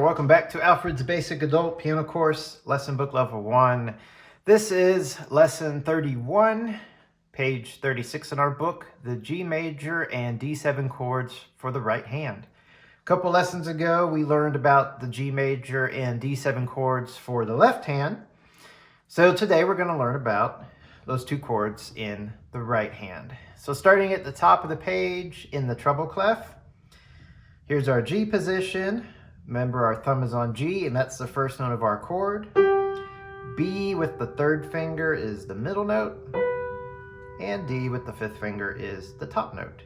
welcome back to Alfred's Basic Adult Piano Course, Lesson Book Level 1. This is Lesson 31, page 36 in our book, the G major and D7 chords for the right hand. A couple lessons ago, we learned about the G major and D7 chords for the left hand. So today we're going to learn about those two chords in the right hand. So starting at the top of the page in the treble clef, here's our G position. Remember, our thumb is on G, and that's the first note of our chord. B with the third finger is the middle note, and D with the fifth finger is the top note.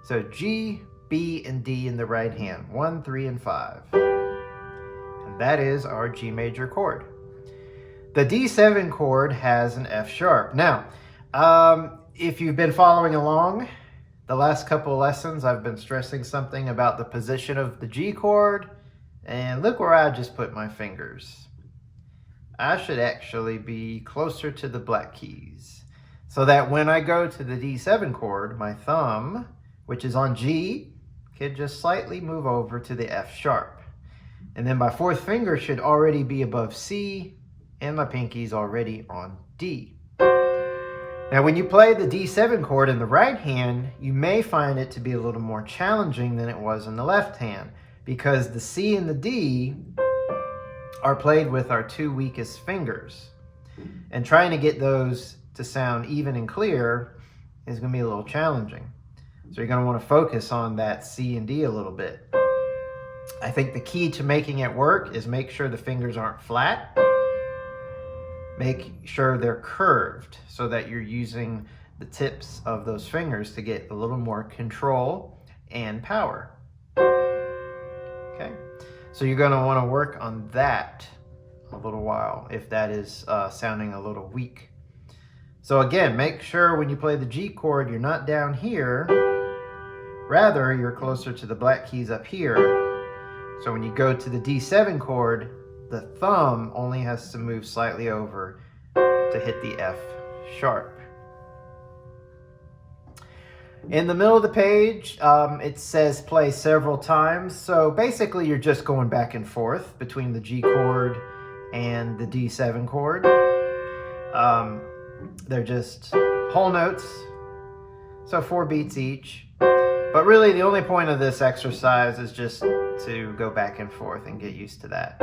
So G, B, and D in the right hand, 1, 3, and 5. And that is our G major chord. The D7 chord has an F sharp. Now, if you've been following along, the last couple of lessons, I've been stressing something about the position of the G chord, and look where I just put my fingers. I should actually be closer to the black keys, so that when I go to the D7 chord, my thumb, which is on G, can just slightly move over to the F sharp. And then my fourth finger should already be above C, and my pinky's already on D. Now, when you play the D7 chord in the right hand, you may find it to be a little more challenging than it was in the left hand, because the C and the D are played with our two weakest fingers. And trying to get those to sound even and clear is going to be a little challenging. So you're going to want to focus on that C and D a little bit. I think the key to making it work is make sure the fingers aren't flat. Make sure they're curved so that you're using the tips of those fingers to get a little more control and power. Okay, so you're going to want to work on that a little while if that is sounding a little weak. So again, make sure when you play the G chord, you're not down here. Rather, you're closer to the black keys up here. So when you go to the D7 chord, the thumb only has to move slightly over to hit the F sharp. In the middle of the page, it says play several times. So basically, you're just going back and forth between the G chord and the D7 chord. They're just whole notes, so 4 beats each. But really, the only point of this exercise is just to go back and forth and get used to that.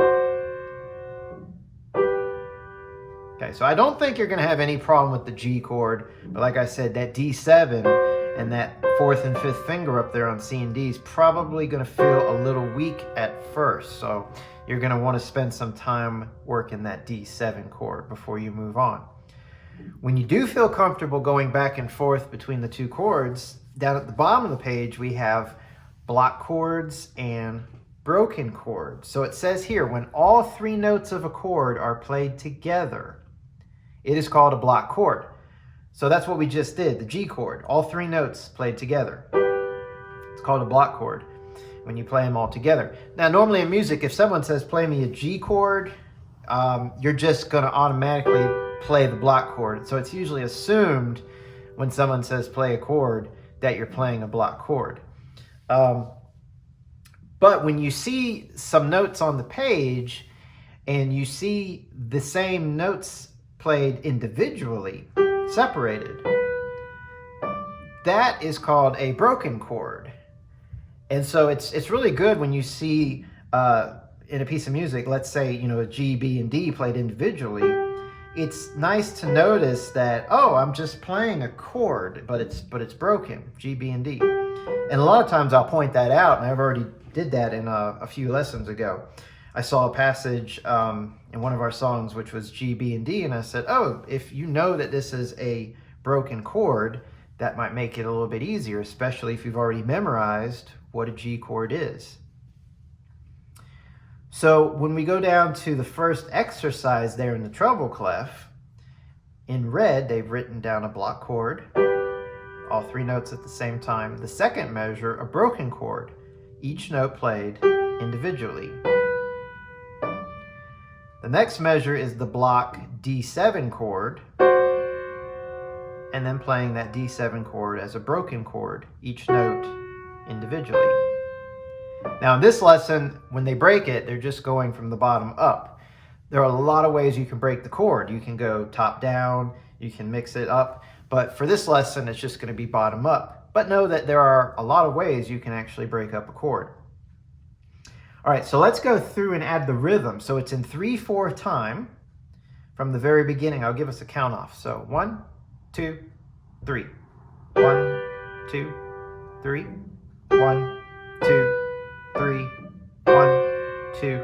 Okay, so I don't think you're going to have any problem with the G chord, but like I said, that D7 and that fourth and fifth finger up there on C and D is probably going to feel a little weak at first. So you're going to want to spend some time working that D7 chord before you move on. When you do feel comfortable going back and forth between the two chords, down at the bottom of the page we have block chords and broken chords. So it says here, when all 3 notes of a chord are played together, it is called a block chord. So that's what we just did, the G chord, all 3 notes played together. It's called a block chord when you play them all together. Now, normally in music, if someone says, play me a G chord, you're just gonna automatically play the block chord. So it's usually assumed when someone says play a chord that you're playing a block chord. But when you see some notes on the page and you see the same notes played individually, separated, that is called a broken chord. And so it's really good when you see in a piece of music, let's say, you know, a G, B, and D played individually. It's nice to notice that, oh, I'm just playing a chord, but it's broken, G, B, and D. And a lot of times I'll point that out, and I've already did that in a few lessons ago. I saw a passage in one of our songs which was G, B, and D, and I said, oh, if you know that this is a broken chord, that might make it a little bit easier, especially if you've already memorized what a G chord is. So when we go down to the first exercise there in the treble clef, in red they've written down a block chord, all 3 notes at the same time. The second measure, a broken chord, each note played individually. The next measure is the block D7 chord, and then playing that D7 chord as a broken chord, each note individually. Now in this lesson, when they break it, they're just going from the bottom up. There are a lot of ways you can break the chord. You can go top down, you can mix it up, but for this lesson, it's just going to be bottom up. But know that there are a lot of ways you can actually break up a chord. All right, so let's go through and add the rhythm. So it's in 3/4 time from the very beginning. I'll give us a count off. So 1, 2, 3. 1, 2, 3. 1, 2, 3. 1, 2,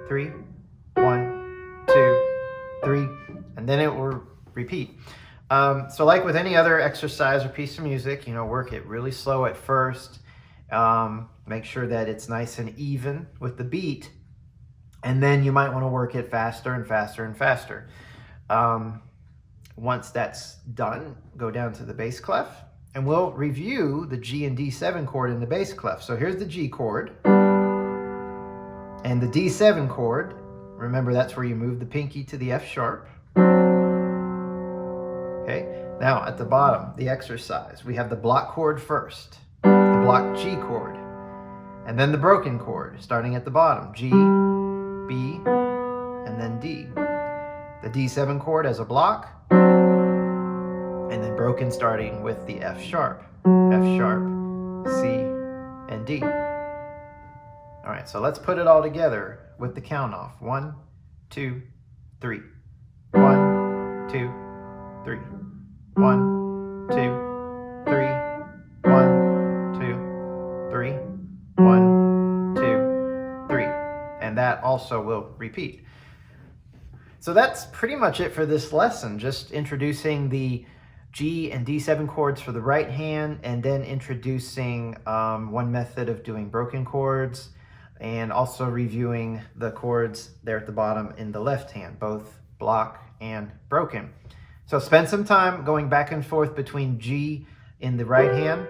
3. 1, 2, 3. And then it will repeat. So like with any other exercise or piece of music, work it really slow at first. Make sure that it's nice and even with the beat. And then you might want to work it faster and faster and faster. Once that's done, go down to the bass clef. And we'll review the G and D7 chord in the bass clef. So here's the G chord. And the D7 chord, remember that's where you move the pinky to the F sharp. Okay, now at the bottom, the exercise. We have the block chord first, the block G chord, and then the broken chord, starting at the bottom, G, B, and then D. The D7 chord as a block, and then broken starting with the F sharp, C, and D. All right, so let's put it all together with the count off. 1, 2, 3. 1, 2, 3. 1, 2, 3. 1, 2, 3. 1, 2, 3. And that also will repeat. So that's pretty much it for this lesson, just introducing the G and D7 chords for the right hand, and then introducing one method of doing broken chords, and also reviewing the chords there at the bottom in the left hand, both block and broken. So spend some time going back and forth between G in the right hand.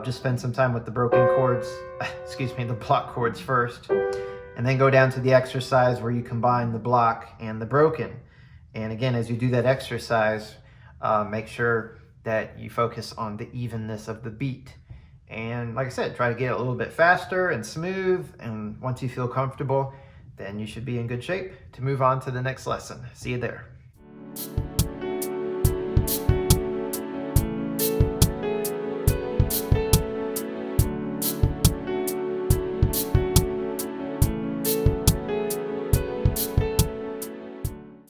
Just spend some time with the broken chords, the block chords first, and then go down to the exercise where you combine the block and the broken. And again, as you do that exercise, make sure that you focus on the evenness of the beat. And like I said, try to get it a little bit faster and smooth. And once you feel comfortable, then you should be in good shape to move on to the next lesson. See you there.